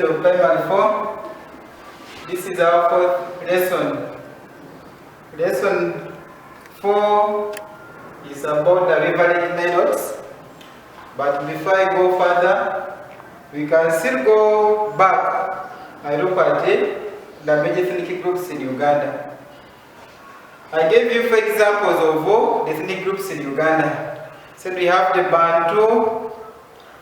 student of primary 4. This is our fourth lesson. Lesson 4 is about the river lake nilotes. But before I go further, we can still go back and look at the major ethnic groups in Uganda. I gave you 4 examples of the ethnic groups in Uganda. So we have the Bantu,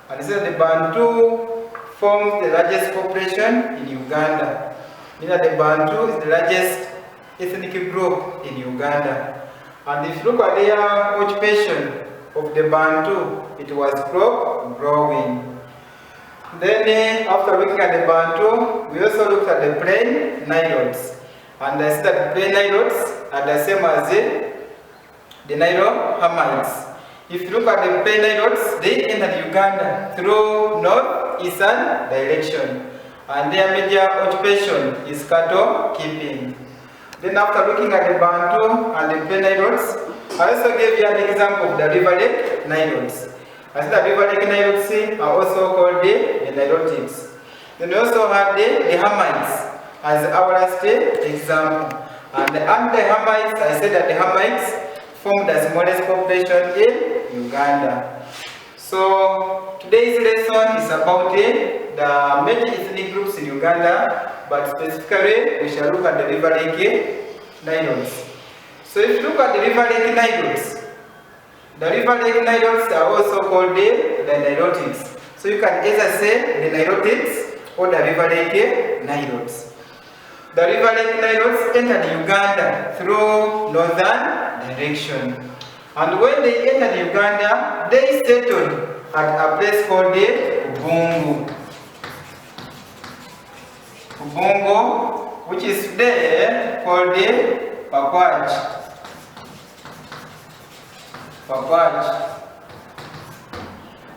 and the Bantu forms the largest population in Uganda. Meaning the Bantu is the largest ethnic group in Uganda. And if you look at their occupation of the Bantu, it was crop growing. Then after looking at the Bantu, we also looked at the plain nilotes. And I said that the plain nilotes are the same as the Nilo Hamites. If you look at the plain nilotes, they entered Uganda through northeastern direction. And their major occupation is cattle keeping. Then after looking at the Bantu and the plain nilotes, I also gave you an example of the river lake nilotes. I said the river lake nilotes are also called the nilotics. Then we also had the Hamites as our last example. And under the Hamites, I said that the Hamites form the smallest population in Uganda. So today's lesson is about the major ethnic groups in Uganda, but specifically we shall look at the river lake nilotes. So if you look at the river lake nilotes, the river lake nilotes are also called the nilotics. So you can either say the nilotics or the river lake nilotes. The river lake nilotes entered Uganda through northern direction. And when they entered Uganda, they settled at a place called the Ubungo. Ubungo, which is today called the Pakwach.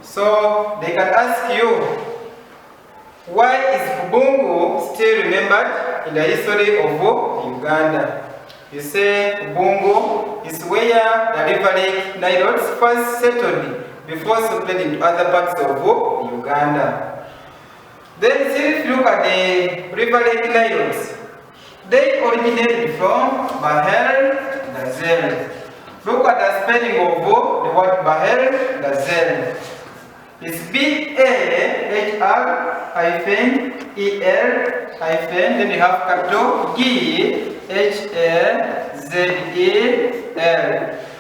So they can ask you, why is Ubungo still remembered in the history of Uganda? You say Ubungo is where the river lake nilotes first settled before spreading to other parts of Uganda. Then still if you look at the river lake nilotes, they originated from Bahr Ghazal. Look at the spelling of the word Bahr Ghazal. It's B-A-H-R-E-L then you have capital G-H-A-Z-E-L,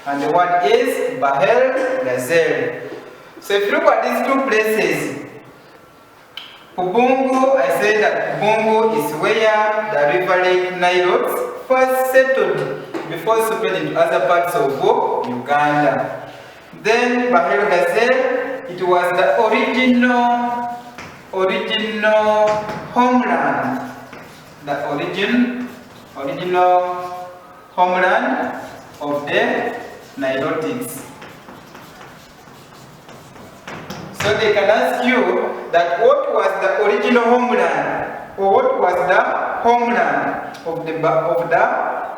and the word is Bahr Ghazal. So if you look at these two places, Ubungo, I said that Ubungo is where the river lake nilotes first settled before spreading to other parts of Uganda. Then Bahr Ghazal, it was the original homeland, the original homeland of the nilotics. So they can ask you that what was the original homeland, or what was the homeland of the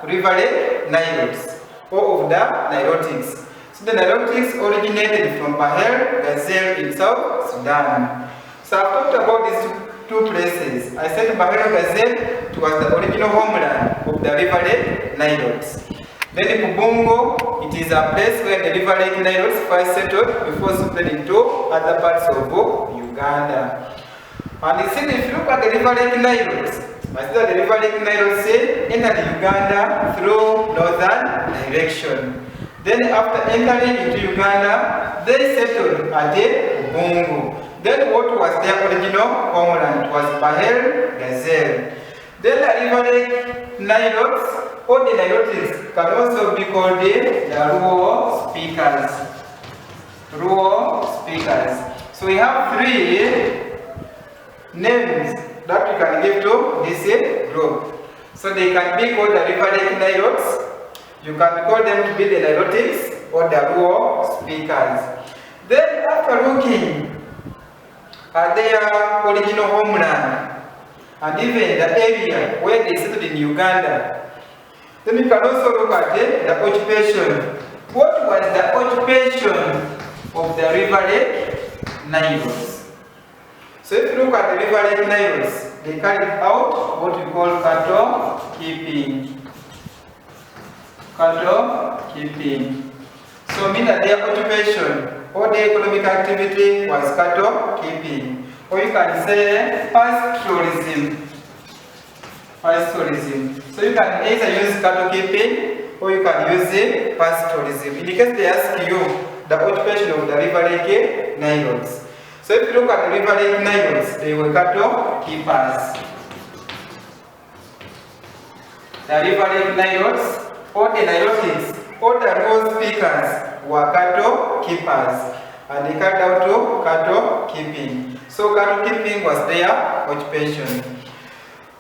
river lake nilotes, or of the nilotics. So the nilotics originated from Bahr Ghazal in South Sudan. So I've talked about these two places. I said Bahr Ghazal was the original homeland of the river lake nilotes. Then in Ubungo, it is a place where the river lake nilotes first settled before spreading to other parts of Uganda. And you see, if you look at the river lake nilotes, I said that the river lake nilotes entered Uganda through northern direction. Then after entering into Uganda, they settled at the Ubungo. Then what was their original homeland? It was Bahr Ghazal. Then the river lake nilotes, or the nilotics, can also be called the Luo speakers. Luo speakers. So we have 3 names that we can give to this group. So they can be called the river lake nilotes. You can call them to be the nilotics or the Luo speakers. Then after looking at their original homeland and even the area where they settled in Uganda, then you can also look at the occupation. What was the occupation of the river lake nilotes? So So if you look at the River Lake Nilotes, they carried out what we call cattle keeping. Cattle keeping. So mean that their occupation or their economic activity was cattle keeping. Or you can say pastoralism. Pastoralism. So you can either use cattle keeping or you can use pastoralism. In the case they ask you the occupation of the River Lake Nilotes. So if you look at the River Lake Nilotes, they were cattle keepers. The River Lake Nilotes, all the Nilotics, all the role speakers were cattle keepers. And they carried out to cattle keeping. So cattle keeping was their occupation.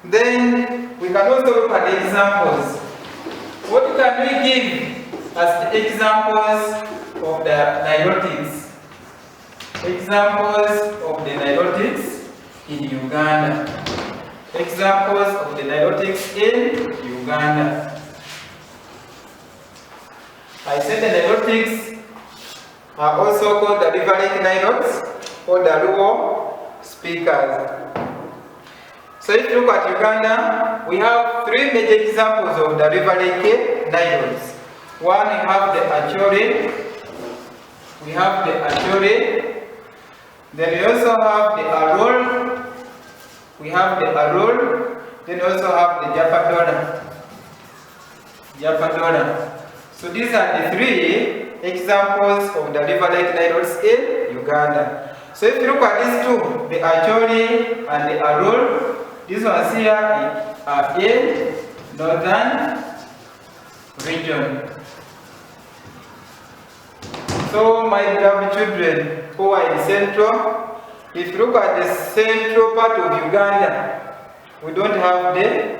Then we can also look at the examples. What can we give as the examples of the Nilotics? Examples of the Nilotics in Uganda. Examples of the Nilotics in Uganda. I said the Nilotics are also called the River Lake Nilotes or the Luo speakers. So if you look at Uganda, we have three major examples of the River Lake Nilotes. One, we have the Acholi. We have the Acholi. Then we also have the Arul. We have the Arul. Then we also have the Japadona. Japadona. So these are the three examples of the River Lake Nilotes in Uganda. So if you look at these two, the Acholi and the Arul, these ones here are in northern region. So my beloved children who are in central, if you look at the central part of Uganda, we don't have the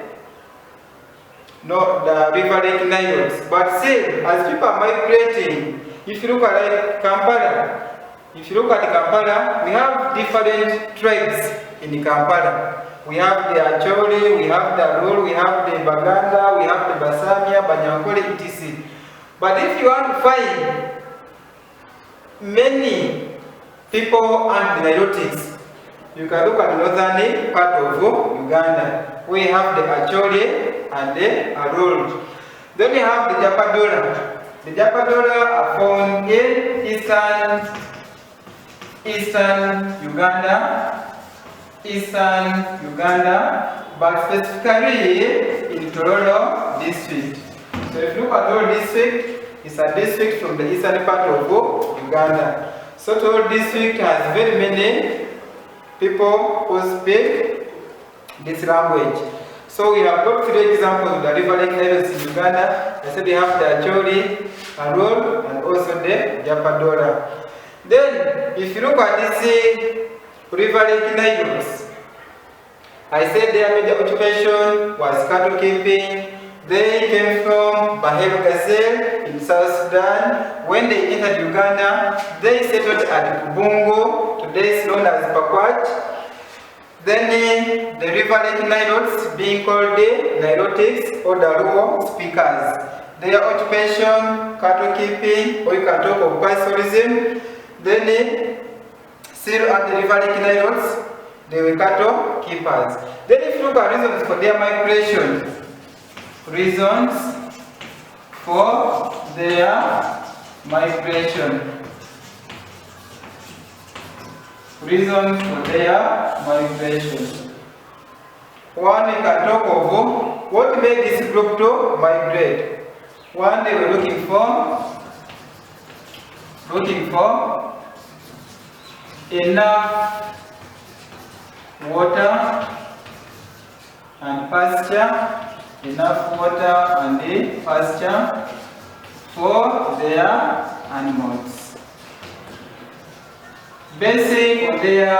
River Lake Nilotes. But still, as people are migrating, if you look at Kampala, we have different tribes in Kampala. We have the Acholi, we have the Arul, we have the Baganda, we have the Basamia, Banyankole, etc. But if you want to find many people and the Nilotics, you can look at the northern part of Uganda. We have the Acholi and the Arul. Then we have the Japadona. The Japadona are found in eastern Uganda, but specifically in Tororo district. So if you look at Tororo district, it's a district from the eastern part of Uganda. So Tororo district has very many people who speak this language. So we have got three examples of the River Lake Nilotes in Uganda. I said we have the Acholi, Arul, and also the Japadona. Then, if you look at this River Lake Nilotes, I said their major occupation was cattle keeping. They came from Bahel Gazelle in South Sudan. When they entered Uganda, they settled at Kubungo, today known as Pakwach. Then the River Lake Nilotes being called the Nilotics or the Luo speakers. Their occupation, cattle keeping, or you can talk of pastoralism. Then still at the River Lake Nilotes, they were cattle keepers. Then if you look at reasons for their migration, reasons for their migration. Reasons for their migration. One, we can talk of what made this group to migrate. One, they were looking for enough water and pasture. Enough water and pasture for their animals. Basic of their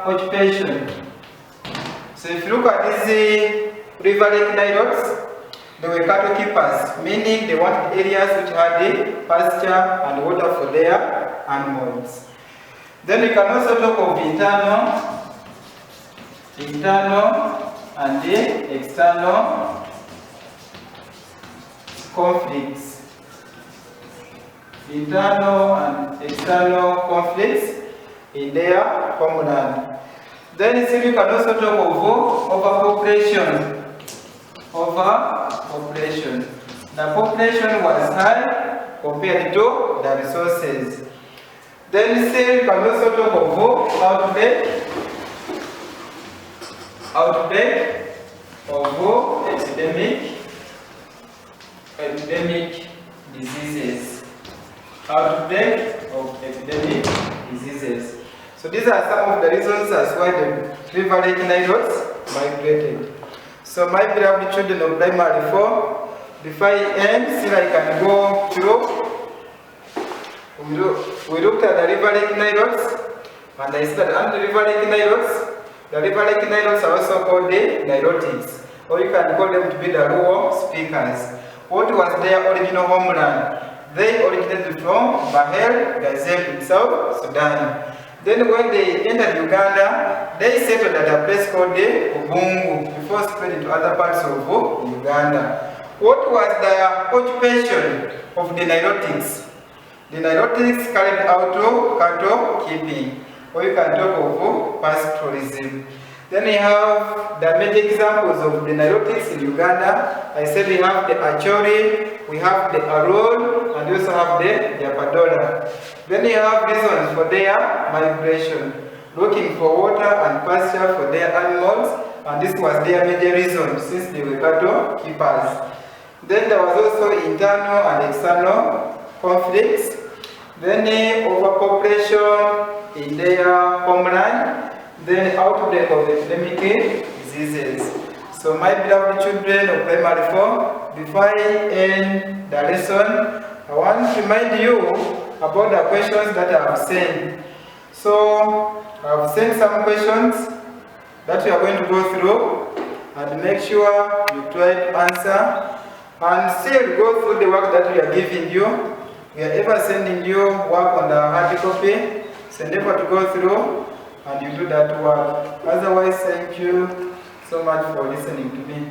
occupation. So if you look at these River Lake Nilotes, they were cattle keepers, meaning they wanted areas which had the pasture and water for their animals. Then we can also talk of internal and the external conflicts. Internal and external conflicts in their homeland. Then still you can also talk of overpopulation. Overpopulation. The population was high compared to the resources. Then still you can also talk of outbreak of epidemic diseases. Outbreak of epidemic diseases. So these are some of the reasons as why the River Lake Nilotes migrated. So my beloved children of primary 4, before I end, still I can go through. We looked at the River Lake Nilotes, and I said under the River Lake Nilotes, the River Lake Nilotes are also called the Nilotics, or you can call them to be the Luo speakers. What was their original homeland? They originated from Bahel Gazelle in South Sudan. Then when they entered Uganda, they settled at a place called the Ubungu before spreading to other parts of Uganda. What was the occupation of the Nilotics? The Nilotics carried out cattle keeping, or you can talk of pastoralism. Then we have the major examples of the Nilotics in Uganda. I said we have the Acholi, we have the Arol, and we also have the Japadola. Then we have reasons for their migration, looking for water and pasture for their animals, and this was their major reason since they were cattle keepers. Then there was also internal and external conflicts. Then overpopulation in their homeland. Then outbreak of epidemic diseases. So my beloved children of primary 4, before I end the lesson, I want to remind you about the questions that I have sent. So I have sent some questions that we are going to go through, and make sure you try to answer, and still go through the work that we are giving you. We are ever sending you work on the hard copy, so endeavor to go through and you do that work. Otherwise, thank you so much for listening to me.